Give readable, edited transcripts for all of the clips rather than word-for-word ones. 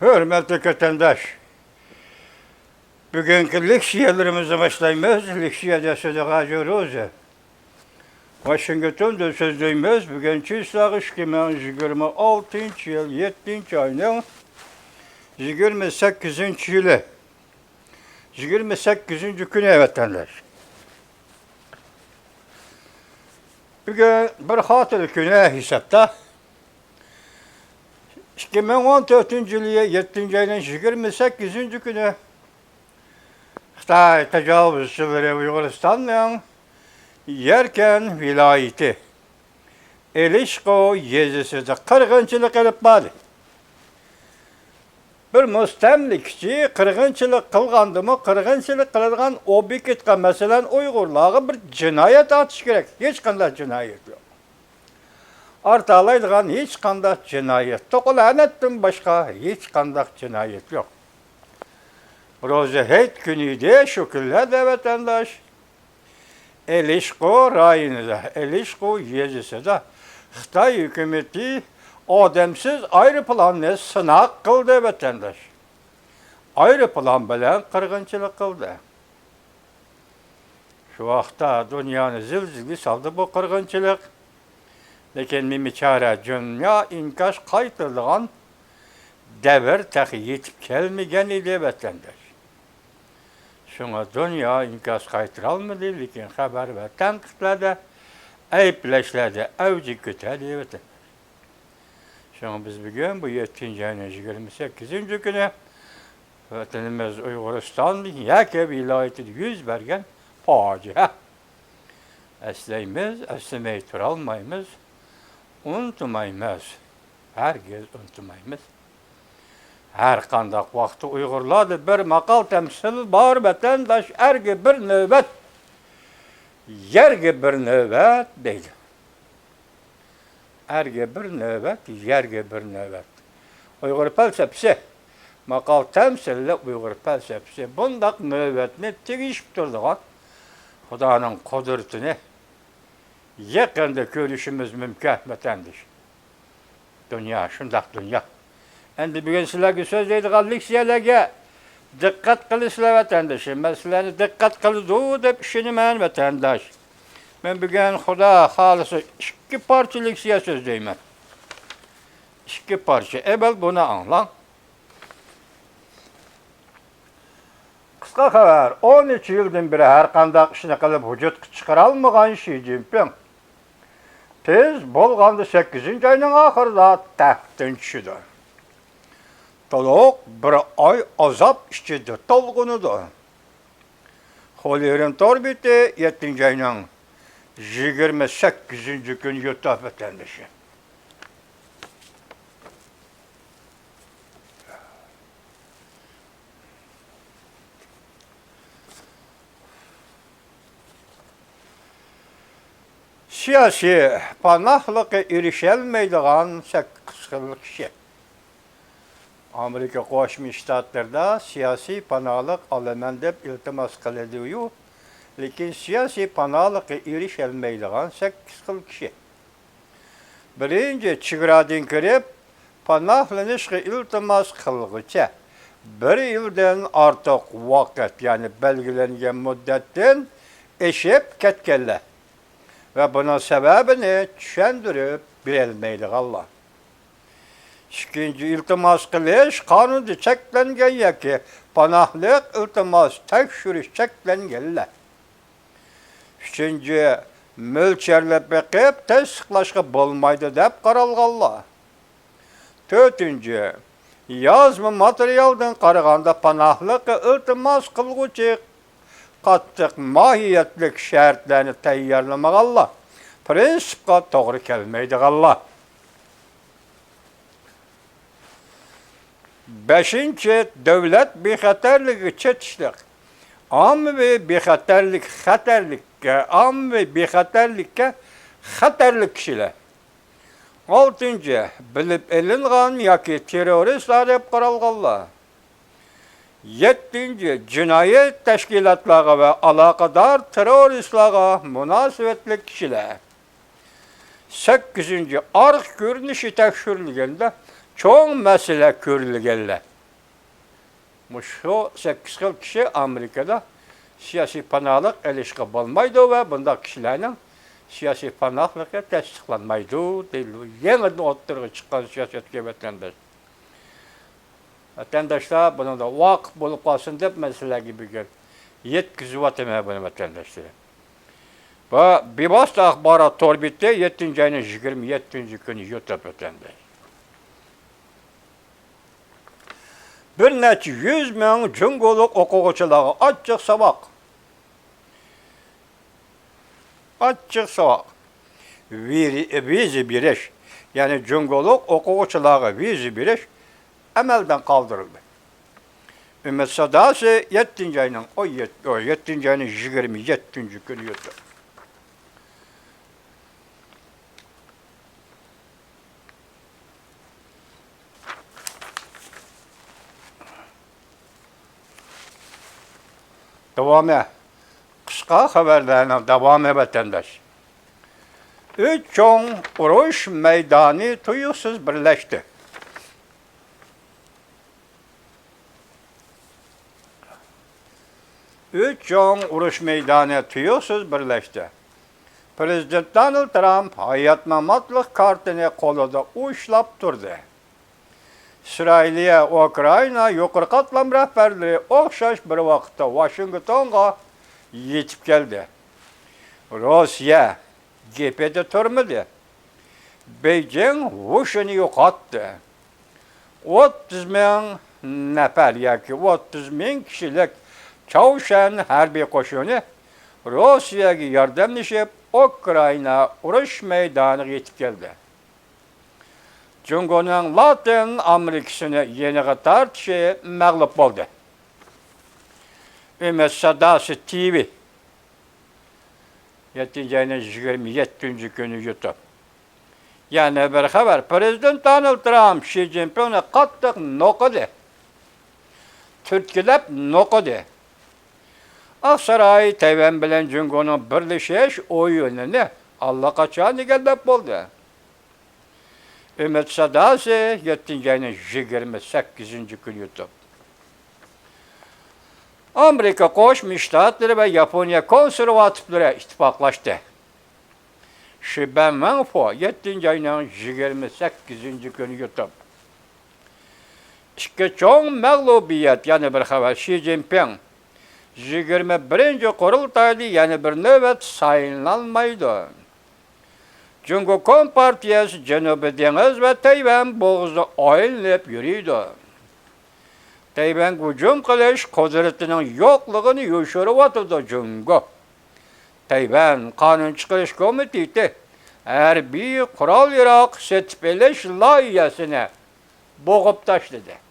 Hürmetli vatandaş, bugünkü leksiyalarımıza başlayımız. Leksiyada Sıdıka Coroza. Washington'da sözlüğümüz bugünkü ıslahı 2026 yıl 7. ayının 28. yılı. 28. günü vatandaş. Bugün bir hatırlı günü hesapta 2014 yılı 7. ayının 28. günü Xitay tecavüzçüleri Uyguristan'ın Yerken vilayeti Elişko yezisinde kırgınçılık edip bağlı. Bir müstemlikçi kırgınçılık kılgandı mı, kırgınçılık kılgan obyektga mesela Uygurlarga bir cinayet atış gerek. Hiç kanday cinayet yok. Artalaydigan hiç kanday cinayet. Tokulanettin başka hiç kanday cinayet yok. Roza heyt günüde şükürler de vatandaş. Elişko rayonida, Elişko yezisida Xitay hükümeti odamsiz aeroplanni sınak kıldı vatandaş. Aeroplan bilen kırgınçılık kıldı. Şu vaqtda dünyanı zilzili saldı bu kırgınçılık. Lekin mimiçare dünya inkaş qaytırılgan devir tehi yetip kelmegen idi vatandaş. Şuna dünya inkas qaytıralmadı, lekin haber ve tenkitlerdi, ayıpleşlerdi, avcı kütedi. Şuna biz bugün bu 7. ayının 28. günü vatanımız Uyguristan yeke vilayeti yüz bergen facia. Esleyimiz, eslemeyi turalmayımız, unutmayımız, herkes unutmayımız. Her kandak vakti Uygurlarda bir makal temsil var vatandaş erge bir nöbet, yerge bir nöbet değil. Erge bir nöbet, yerge bir nöbet. Uygur felsefesi, makal temsille Uygur felsefesi. Bundak nöbetini tegişip durduğun Hudanın kudretini yakında görüşümüz mümkün vatandaş. Dünya, şundak dünya. Endi bugün sizlarga söz deydigan leksiyalarga dikkat qilishlar vatandaşım. Ben sizlarni dikkat qildi deb ishonaman vatandaş. Ben bugün Xudo xolisa 2 parça leksiya söz deyman. 2 parça. Evvel bunu anlang. Qisqa xabar. 13 yildan beri har qanday ishni qilib vujudga chiqara olmagan Xi Jinping tez bo'lganda 8 ayning oxirida taxtdan tushdi. Toluk bir ay azap içinde dolgunudu. Holerin torbiti 7. ayının 28. gün yurtta vatandaşı. Siyasi panahlıqı erişelmeydiğen 8 yıllık kişi. Amerika Qo'shma Shtatlarda siyosiy panohlik olaman deb iltimos qiladi-yu, lekin siyosiy panohlikka erisholmaydigan 8 xil kishi. Birinchi chegaradan kirib panohlanishga iltimos qilg'icha 1 yildan ortiq vaqt, ya'ni belgilangan muddatdan eshib ketganlar va buning sababini tushuntirib berolmaydiganlar. İkinci iltimas qilish qonunda cheklangan yoki panohlik iltimos tekshirish cheklanganlar. Uchinchi mo'lcharlab beqib tasdiqlashga bo'lmaydi deb qaralganlar. To'rtinchi yozma materialdan qaraganda panohlikka iltimos qilguvchi qattiq mohiyatli shartlarni tayyorlamaganlar. Prinsipga to'g'ri kelmaydiganlar. 5. Devlet bexatarligi chetishlik. Ommaviy bexatarlikka xatarli kishilar. 6. Bilib ilingan yoki terroristlar deb qaralganlar. 7. Jinoyat tashkilotlari va aloqador terroristlarga munosabatli kishilar. 8. Arq ko'rinishi tekshirilganda cho'ng masala ko'rilganlar. Şu 8 yıl kişi Amerika'da siyasi panahlık ilişki bulmaydı ve bunda kişilerin siyasi panahlıkı tasdiklanmaydı değil. Yeniden ortaya çıkan siyasetke vatandaş. Vatandaşlar bunu da vakıf bulup kalsın deyip mesele gibi gel. Yetkizip atmaya bunu vatandaşları. Ve bir basta akbarat torbitte 7. ayının 27. günü yutup vatandaş. Bir neçə 100 min cüngoluk okuğuçuları açık sabak. Açık sabak. Vizi biriş. Yani cüngoluk okuğuçuları vizi biriş emelden kaldırıldı. Ümmet Sadası 7. ayının 7. ayının 27. günü yutup. Devamı. Kısa haberlerine devamı vatandaş. 3 çoğun uruş meydanı tuyuksuz birleşti. Üç çoğun uruş meydanı tuyuksuz birleşti. Prezident Donald Trump hayatmamatlık kartını kolunda uçlap durdu. İsrail'e, Ukrayna, yukarı katlam rehberleri okşaş bir vakitte Washington'a yetip geldi. Rusya cephede durmadı. Beijing Washington'u yok attı. 30 bin nefer yaki 30 bin kişilik Çavuşan harbiy koşunu Rusya'ya yardımlaşıp Ukrayna uruş meydanına yetip geldi. Cungo'nun Latin Amerika'sını yeni tartışı mağlup oldu. Ümmet Sadası TV 7. ayının 27. günü YouTube. Yani bir haber, Prezident Donald Trump, Xi Jinping'e kattık nokadı. Türkilep nokadı. Aksaray, Tayvan bilen Cungo'nun birleşiş oyununu allakaçan gelip oldu. Ümmet Sadası 7. ayının 28. günü YouTube. Amerika Koşmuş Ştatları ve Japonya konservatifleri ittifaklaştı. Şiben Menfo 7. ayının 28. günü YouTube. İki çoğun mağlubiyet yani bir haber Xi Jinping 21. kurultayda yani bir nöbet sayılanmaydı. Cungo Kompartiyası Cenubi Deniz ve Tayvan boğazı oynayıp yürüydü. Tayvan hücum kılış kudretinin yokluğunu yoşuruvatıdı Cungo. Tayvan Kanun Çıkarış Komiteti Harbiy Kural Yarak Setpeleş layihesine boğup taşladı.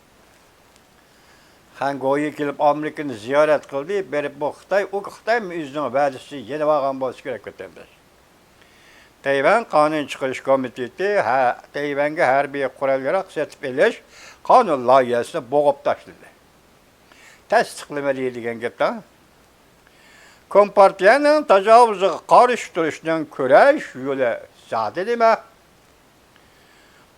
Hango'ya gelip Amerika'nı ziyaret kıldı, berip bu Xitay, o Xitay müizdinin vədisi yeni vağan bolsa gerek kötəmdir. Tayvan Kanun Çıkarış Komiteti Tayvan'a harbiy kural yarak setpeleş kanun layihesine boğup taşladı. Tasdiqlamalı degan gapda. Kompartiyanın təcavüzü qarıştırışının kurash yo'li zadi dema.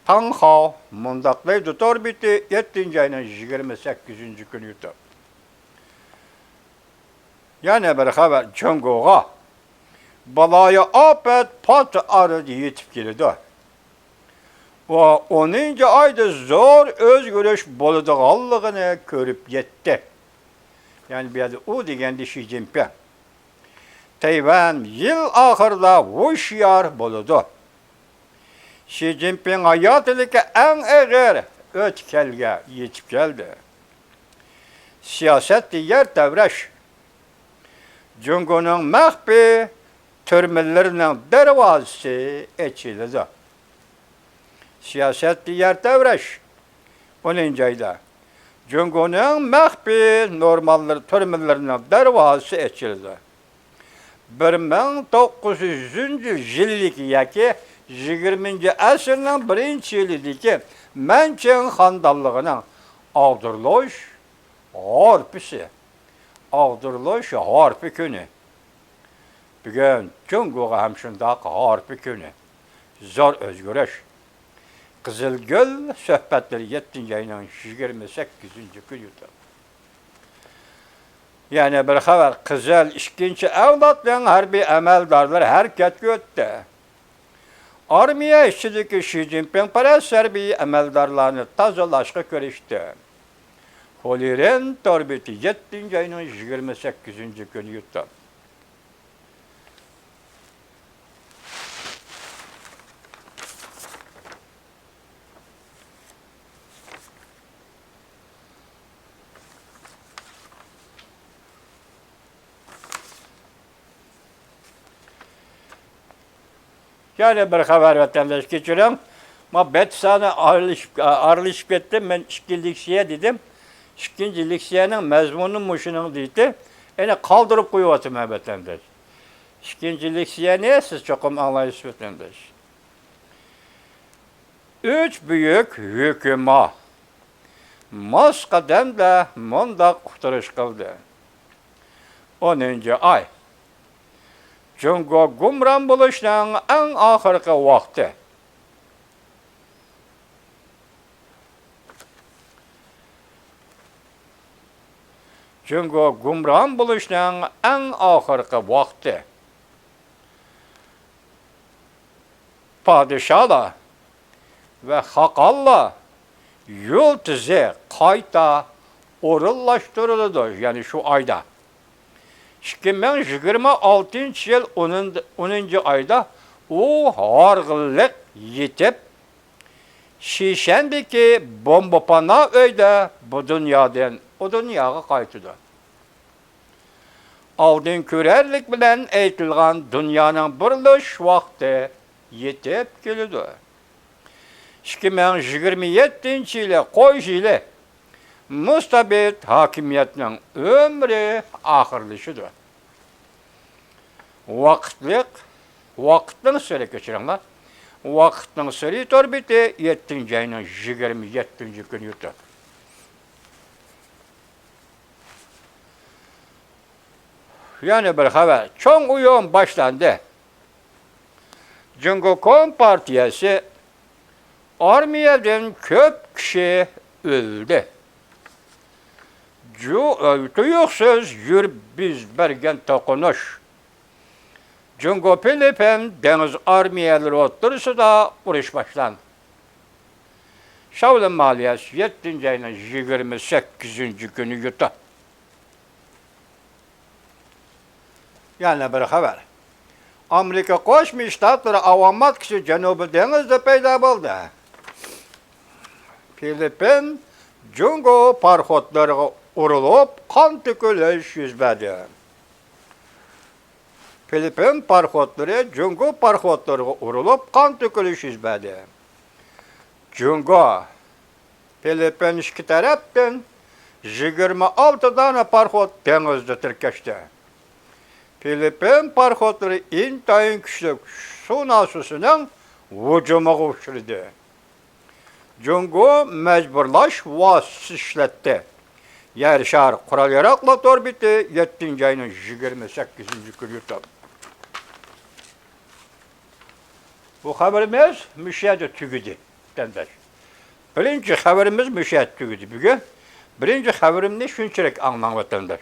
Tanxo mundaqlaydı torbiti 7. ayının 28. günü yutup. Yani bir haber Cungo'ga balaya afet pat arı yetip geldi. Ve 10. ayda zor özgürlüş boludağallığını görüp yetti. Yani bir adı o degende Xi Jinping. Tayvan yıl ahırda hoşyar boludu. Xi Jinping hayatındaki en ağır ötkelge yetip geldi. Siyaset yer devreş. Cungo'nun mahbi türmelerinin dervazısı açıldı. Siyaset yer devreş. 10. ayda. Cungo'nun mahbi normalleri türmelerinin dervazısı açıldı. 1900. yıllık yaki 20. asırın 1. yılındaki Manchun Xandallığının ağdırılış harpisi. Ağdırılış harpi günü. Bugün Cungo'ga hem şundaq harpi günü. Zor özgürlüş. Kızılgöl söhbetleri 7. ayının 28. günü. Yani bir haber Kızıl ikinci avlatların harbi emeldarlar hareket göttü. Armiya işçiliki Xi Jinping paras harbi emeldarlarını tazalaşka körüştü. Holiren torbeti 7. ayının 28. günü yuttu. Yani bir haber vatandaş geçiyorum. Ma bet sana arılışıp ettim. Ben işkilliksiye dedim. İkinciliksiyenin mezmunun muşunun dedi. Yani kaldırıp koyuvatım vatandaş. İkinciliksiye ne? Siz çokum anlayış vatandaş. Üç büyük hüküma. Moskva'dan da monda kurtuluş kıldı. 10. ay. Cungo gumran buluşunun en ahırkı vakti. Cungo gumran buluşunun en ahırkı vakti. Padişahla ve hakalla yol tizi kayta orullaştırıldı. Yani şu ayda. 2026 yıl 10. ayda o hargılık yetip Şişendeki bombapana öyde bu dünyadan o dünyaya kaytıdı. Aldın körerlik bilen eğitilgan dünyanın buruluş vakti yetip geldi. 2027 yılı koy yılı mustabit hakimiyetinin ömrü ahırlışıdır. Vaktin süre geçirenler. Vaktin süre torbiti 7. ayının 27. günü yutu. Yani bir haber, çok uyum başlandı. Cumhuriyet Partiyası armiyadan köp kişi öldü. Tuyuksuz yür biz bergen tokunuş. Cungo Filipin deniz armiyaları oturursa da vuruş başlandı. Şavlın maliyesi 7. ayının 28. günü yutu. Yani bir haber. Amerika Koşmuş Ştatları avamat kişi Cenubi Deniz'de peyda buldu. Filipin, Cungo parxotları urulup kan tükülüş yüzbedi. Filipin parxotları Cungo parxotları urulup kan tükülüş yüzbedi. Cungo, Filipin iki taraftan 26 tane parxot denizde tirkeşti. Filipin parxotları intayın küçük su nasusunun vücuma uçurdu. Cungo mecburlaş vasıs işletti. Yer şar kural yarakla torbiti 7. ayının 28. günü yurtta. Bu haberimiz müşahede tügüdü. Birinci haberimiz müşahede tügüdü bugün. Birinci haberimde şunçerek anlan vatandaş.